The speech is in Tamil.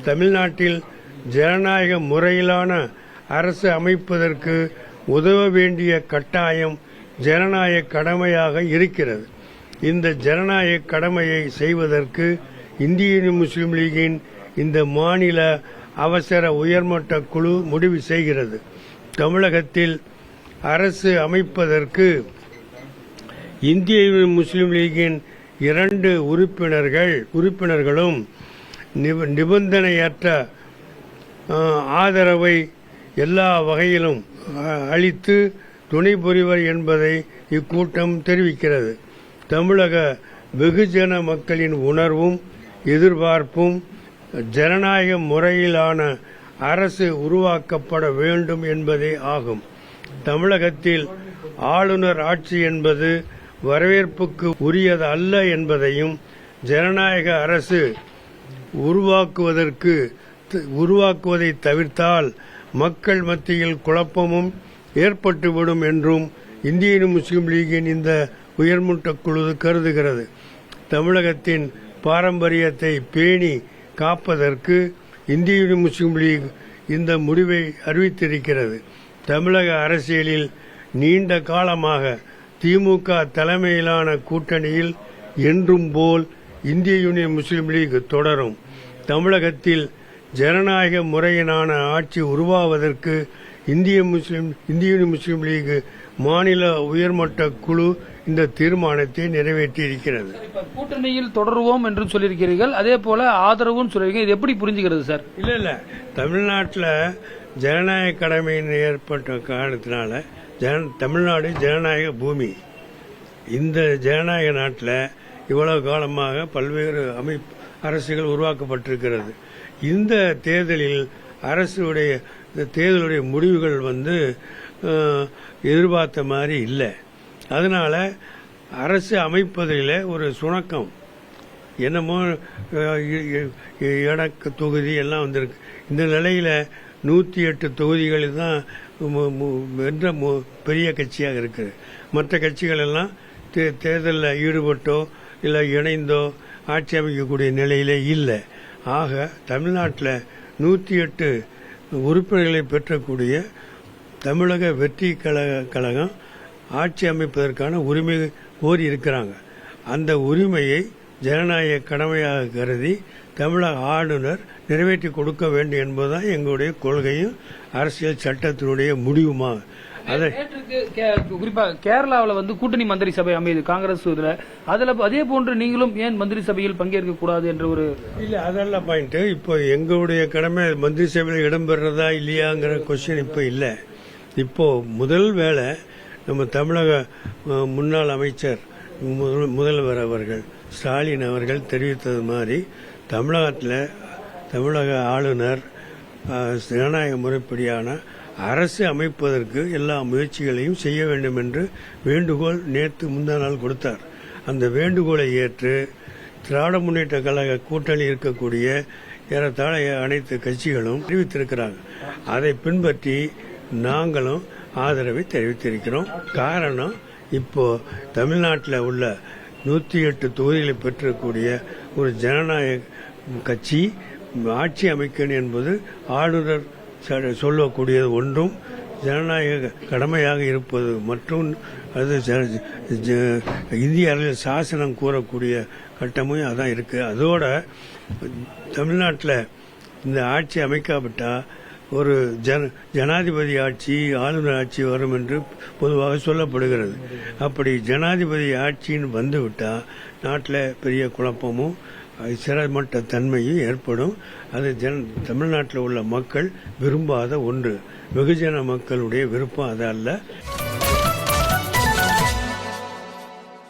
தமிழ்நாட்டில் ஜனநாயக முறையிலான அரசு அமைப்பதற்கு உதவ வேண்டிய கட்டாயம் ஜனநாயக கடமையாக இருக்கிறது. இந்த ஜனநாயக கடமையை செய்வதற்கு இந்திய முஸ்லீம் லீகின் இந்த மாநில அவசர உயர்மட்ட குழு முடிவு செய்கிறது. தமிழகத்தில் அரசு அமைப்பதற்கு இந்திய முஸ்லீம் லீகின் 2 உறுப்பினர்களும் நிபந்தனையற்ற ஆதரவை எல்லா வகையிலும் அளித்து துணை புரிவர் என்பதை இக்கூட்டம் தெரிவிக்கிறது. தமிழக வெகுஜன மக்களின் உணர்வும் எதிர்பார்ப்பும் ஜனநாயக முறையிலான அரசு உருவாக்கப்பட வேண்டும் என்பதே ஆகும். தமிழகத்தில் ஆளுநர் ஆட்சி என்பது வரவேற்புக்கு உரியது அல்ல என்பதையும், ஜனநாயக அரசு உருவாக்குவதை தவிர்த்தால் மக்கள் மத்தியில் குழப்பமும் ஏற்பட்டுவிடும் என்றும் இந்திய முஸ்லீம் லீகின் இந்த உயர்மட்ட குழு கருதுகிறது. தமிழகத்தின் பாரம்பரியத்தை பேணி காப்பதற்கு இந்திய முஸ்லீம் லீக் இந்த முடிவை அறிவித்திருக்கிறது. தமிழக அரசியலில் நீண்ட காலமாக திமுக தலைமையிலான கூட்டணியில் என்றும் போல் இந்திய யூனியன் முஸ்லீம் லீக் தொடரும். தமிழகத்தில் ஜனநாயக முறையிலான ஆட்சி உருவாவதற்கு இந்திய முஸ்லீம் லீக் மாநில உயர்மட்ட குழு இந்த தீர்மானத்தை நிறைவேற்றியிருக்கிறது. கூட்டணியில் தொடருவோம் என்று சொல்லியிருக்கிறீர்கள், அதே போல ஆதரவும் சொல்லியிருக்கீங்க. இது எப்படி புரிஞ்சுக்கிறது சார்? இல்ல தமிழ்நாட்டில் ஜனநாயக கடமையின் ஏற்பட்ட காரணத்தினால தமிழ்நாடு ஜனநாயக பூமி. இந்த ஜனநாயக நாட்டில் இவ்வளவு காலமாக பல்வேறு அரசுகள் உருவாக்கப்பட்டிருக்கிறது. இந்த தேர்தலில் தேர்தலுடைய முடிவுகள் எதிர்பார்த்த மாதிரி இல்லை. அதனால அரசு அமைப்பதில் ஒரு சுணக்கம், என்னமோ எனக்கு தொகுதி எல்லாம் வந்திருக்கு. இந்த நிலையில் 108 தொகுதிகளில் தான் வென்ற பெரிய கட்சியாக இருக்குது. மற்ற கட்சிகள் எல்லாம் தேர்தலில் ஈடுபட்டோ இல்லை இணைந்தோ ஆட்சி அமைக்கக்கூடிய நிலையிலே இல்லை. ஆக தமிழ்நாட்டில் 108 உறுப்பினர்களை பெற்றக்கூடிய தமிழக வெற்றி கழகம் ஆட்சி அமைப்பதற்கான உரிமை கோரி இருக்கிறாங்க. அந்த உரிமையை ஜனநாயக கடமையாக கருதி தமிழக ஆளுநர் நிறைவேற்றி கொடுக்க வேண்டும் என்பதுதான் எங்களுடைய கொள்கையும் அரசியல் சட்டத்தினுடைய முடிவுமா. குறிப்பா கேரளாவில் கூட்டணி மந்திரி சபை அமைது காங்கிரஸ் அதே போன்று நீங்களும் ஏன் மந்திரி சபையில் பங்கேற்க கூடாது என்ற ஒரு இல்ல அதெல்லாம் பாயிண்ட். இப்போ எங்களுடைய கடமை மந்திரி சபையில் இடம்பெறதா இல்லையாங்கிற கொஸ்டின் இப்ப இல்ல. இப்போ முதல் வேலை நம்ம தமிழக முன்னாள் அமைச்சர் முதல்வர் அவர்கள் ஸ்டாலின் அவர்கள் தெரிவித்தது மாதிரி தமிழக ஆளுநர் ஜனநாயக முறைப்படியான அரசு அமைப்பதற்கு எல்லா முயற்சிகளையும் செய்ய வேண்டும் என்று வேண்டுகோள் நேற்று முந்தா நாள் கொடுத்தார். அந்த வேண்டுகோளை ஏற்று திராவிட முன்னேற்ற கழக கூட்டணி இருக்கக்கூடிய ஏறத்தாழ அனைத்து கட்சிகளும் தெரிவித்திருக்கிறாங்க. அதை பின்பற்றி நாங்களும் ஆதரவை தெரிவித்திருக்கிறோம். காரணம், இப்போ தமிழ்நாட்டில் உள்ள 108 தொகுதிகளை பெற்றக்கூடிய ஒரு ஜனநாயக கட்சி ஆட்சி அமைக்கணும் என்பது ஆளுநர் சொல்லக்கூடியது ஒன்றும், ஜனநாயக கடமையாக இருப்பது மற்றும் அது இந்திய அரசியல் சாசனம் கூறக்கூடிய கட்டமும் அதான் இருக்கு. அதோட தமிழ்நாட்டில் இந்த ஆட்சி அமைக்காவிட்டா ஒரு ஜனாதிபதி ஆட்சி ஆளுநர் ஆட்சி வரும் என்று பொதுவாக சொல்லப்படுகிறது. அப்படி ஜனாதிபதி ஆட்சின்னு வந்துவிட்டால் நாட்டில் பெரிய குழப்பமும் சிரமட்ட தன்மையும் ஏற்படும். அது தமிழ்நாட்டில் உள்ள மக்கள் விரும்பாத ஒன்று. வெகுஜன மக்களுடைய விருப்பம் அது அல்ல.